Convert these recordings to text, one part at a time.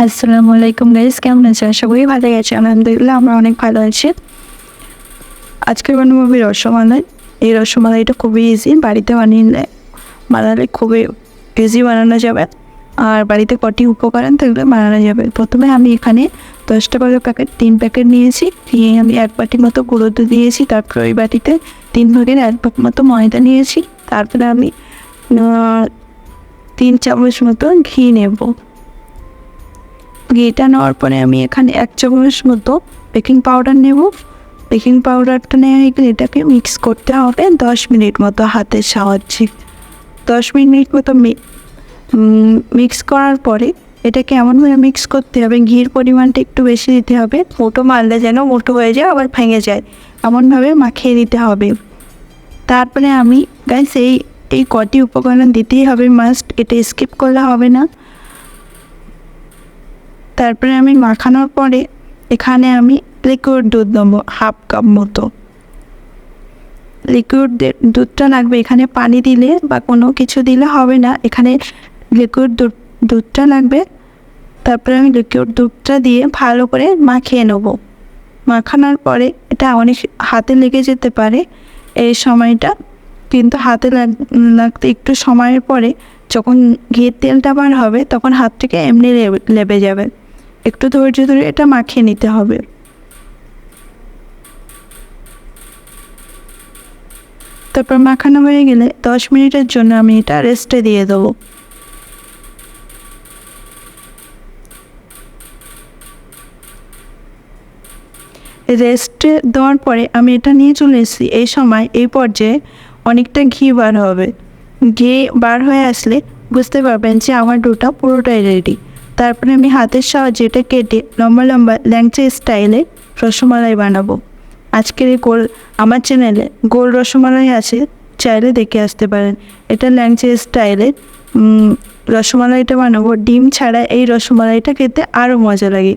আসসালামু আলাইকুম গাইস, কেমন আছেন? আশা করি ভালো আছি। আলহামদুলিল্লাহ আমরা অনেক ভালো আছি। আজকে বানাবো আমি রসমালাই। এই রসমালাইটা খুবই ইজি, বাড়িতে বানালে খুবই ইজি বানানো যাবে। আর বাড়িতে কটি উপকরণ থাকলে বানানো যাবে। প্রথমে আমি এখানে 10 টাকার প্যাকেট 3 প্যাকেট নিয়েছি। নিয়ে আমি 1 বাটি মতো গুঁড়ো দুধ দিয়েছি। তারপর ওই বাটিতে 3 ভাগের 1 ভাগ মতো ময়দা নিয়েছি। তারপরে আমি 3 চামচ মতো ঘি নেব। ঘিটা নেওয়ার পরে আমি এখানে 1 চামচ মতো বেকিং পাউডার নেব। বেকিং পাউডারটা নেওয়া গেলে এটাকে মিক্স করতে হবে 10 মিনিট মতো হাতের সাহায্যে। 10 মিনিট মতো মিক্স করার পরে এটাকে এমনভাবে মিক্স করতে হবে, ঘির পরিমাণটা একটু বেশি দিতে হবে। মোটো মারলে যেন মোটো হয়ে যায়, আবার ভেঙে যায়, এমনভাবে মাখিয়ে দিতে হবে। তারপরে আমি গাইস এই কটি উপকরণ দিতেই হবে, মাস্ট, এটা স্কিপ করলে হবে না। তারপরে আমি মাখানোর পরে এখানে আমি লিকুইড দুধ নেবো 1/2 কাপ মতো। লিকুইড দুধটা লাগবে, এখানে পানি দিলে বা কোনো কিছু দিলে হবে না, এখানে লিকুইড দুধটা লাগবে। তারপরে আমি লিকুইড দুধটা দিয়ে ভালো করে মাখিয়ে নেবো। মাখানোর পরে এটা অনেক হাতে লেগে যেতে পারে এই সময়টা, কিন্তু হাতে লাগতে একটু সময়ের পরে যখন ঘির তেলটা বার হবে তখন হাত থেকে এমনি লেবে যাবে। একটু ধৈর্য ধরে এটা মাখিয়ে নিতে হবে। তারপর মাখানো হয়ে গেলে 10 মিনিটের জন্য আমি এটা রেস্টে দিয়ে দেবো। রেস্টে দেওয়ার পরে আমি এটা নিয়ে চলে এসেছি। এই সময় এই পর্যায়ে অনেকটা ঘি বার হবে। ঘি বার হয়ে আসলে বুঝতে পারবেন যে আমার ডোটা পুরোটাই রেডি। তারপরে আমি হাতের সাহায্যে এটা কেটে লম্বা লম্বা ল্যাংচা স্টাইলে রসমালাই বানাবো। আজকের এই আমার চ্যানেলে গোল রসমালাই আছে, চাইলে দেখে আসতে পারেন। এটা ল্যাংচা স্টাইলে রসমালাইটা বানাবো। ডিম ছাড়া এই রসমালাইটা খেতে আরও মজা লাগে।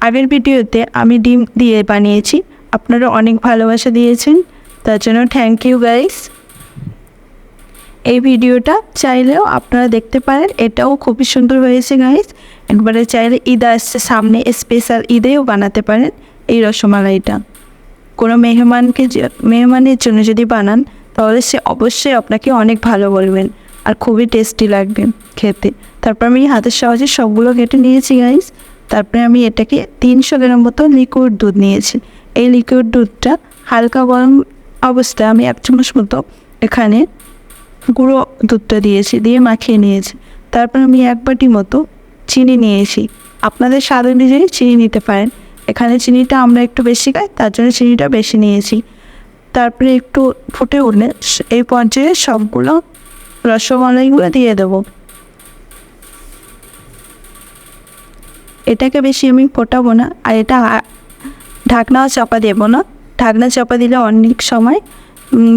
আগের ভিডিওতে আমি ডিম দিয়ে বানিয়েছি, আপনারা অনেক ভালোবাসা দিয়েছেন, তার জন্য থ্যাংক ইউ গাইস। এই ভিডিওটা চাইলেও আপনারা দেখতে পারেন, এটাও খুবই সুন্দর হয়েছে গাইস। একবারে চাইলে ঈদ আসছে সামনে, স্পেশাল ঈদেও বানাতে পারেন এই রসমালাইটা। কোনো মেহমানের জন্য যদি বানান তাহলে সে অবশ্যই আপনাকে অনেক ভালো বলবেন, আর খুবই টেস্টি লাগবে খেতে। তারপর আমি হাতের সাহায্যে সবগুলো কেটে নিয়েছি গাইস। তারপরে আমি এটাকে 300 গ্রাম মতো লিকুইড দুধ নিয়েছি। এই লিকুইড দুধটা হালকা গরম অবস্থায় আমি 1 চামচ মতো এখানে গুঁড়ো দুধটা দিয়েছি, দিয়ে মাখিয়ে নিয়েছি। তারপর আমি 1 বাটি মতো চিনি নিয়েছি। আপনাদের স্বাদ অনুযায়ী চিনি নিতে পারেন। এখানে চিনিটা আমরা একটু বেশি খাই, তার জন্য চিনিটা বেশি নিয়েছি। তারপরে একটু ফুটে উঠলে এই পর্যায়ে সবগুলো রসমালাইগুলো দিয়ে দেবো। এটাকে বেশি আমি ফোটাবো না, আর এটা ঢাকনাও চাপা দেবো না। ঢাকনা চাপা দিলে অনেক সময়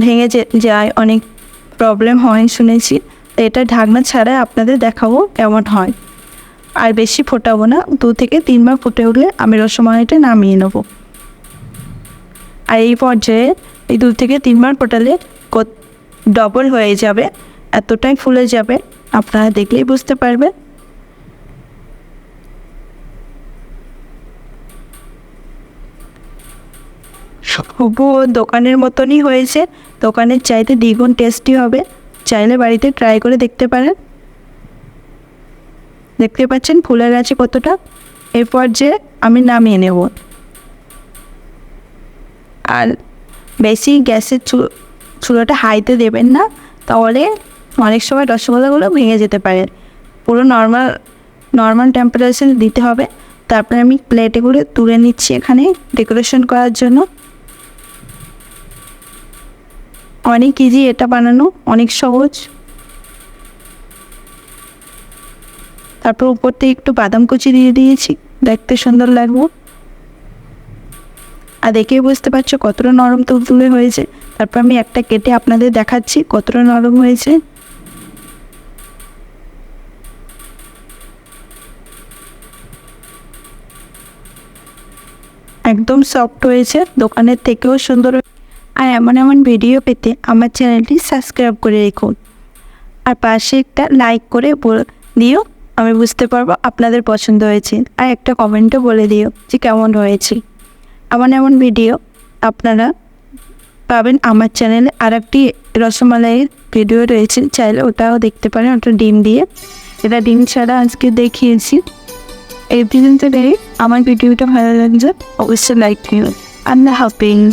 ভেঙে যায়, অনেক প্রবলেম হয় শুনেছি। এটা ঢাকনা ছাড়াই আপনাদের দেখাবো কেমন হয়। আর বেশি ফোটাবো না, 2 থেকে 3 বার ফুটে উঠলে আমি রসমালাইটা নামিয়ে নেব। আর এই পর্যায়ে এই 2 থেকে 3 বার ফোটালে ডবল হয়ে যাবে, এতটাই ফুলে যাবে, আপনারা দেখলেই বুঝতে পারবেন। হুবহু দোকানের মতনই হয়েছে, দোকানের চাইতে দ্বিগুণ টেস্টি হবে। চাইলে বাড়িতে ট্রাই করে দেখতে পারেন। দেখতে পাচ্ছেন ফুলে গেছে কতটা। এই পর্যায়ে আমি নামিয়ে নেব। আর বেশি গ্যাসের চুলাটা হাইতে দেবেন না, তাহলে অনেক সময় রসগোল্লাগুলো ভেঙে যেতে পারে। পুরো নর্মাল টেম্পারেচারে দিতে হবে। তারপরে আমি প্লেটগুলো তুলে নিচ্ছি এখানে ডেকোরেশন করার জন্য। অনেক ইজি এটা বানানো, অনেক সহজ। তারপর উপর থেকে একটু বাদাম কুচি দিয়ে দিয়েছি, দেখতে সুন্দর লাগবে। আর দেখেই বুঝতে পারছো কতটা নরম তুলতুলে হয়েছে। তারপর আমি একটা কেটে আপনাদের দেখাচ্ছি কতটা নরম হয়েছে। একদম সফট হয়েছে, দোকানের থেকেও সুন্দর। আর এমন এমন ভিডিও পেতে আমার চ্যানেলটি সাবস্ক্রাইব করে রেখুন, আর পাশে একটা লাইক করে দিও। আমি বুঝতে পারবো আপনাদের পছন্দ হয়েছে। আর একটা কমেন্টও বলে দিও যে কেমন হয়েছে। এমন ভিডিও আপনারা পাবেন আমার চ্যানেলে। আর একটি রসমালাইয়ের ভিডিও রয়েছে, চাইলে ওটাও দেখতে পারেন। ওটা ডিম দিয়ে, এটা ডিম ছাড়া আজকে দেখিয়েছি। এই পর্যন্ত আমার ভিডিওটা ভালো লাগছে অবশ্যই লাইক দিও। আল্লাহ হাফেজ।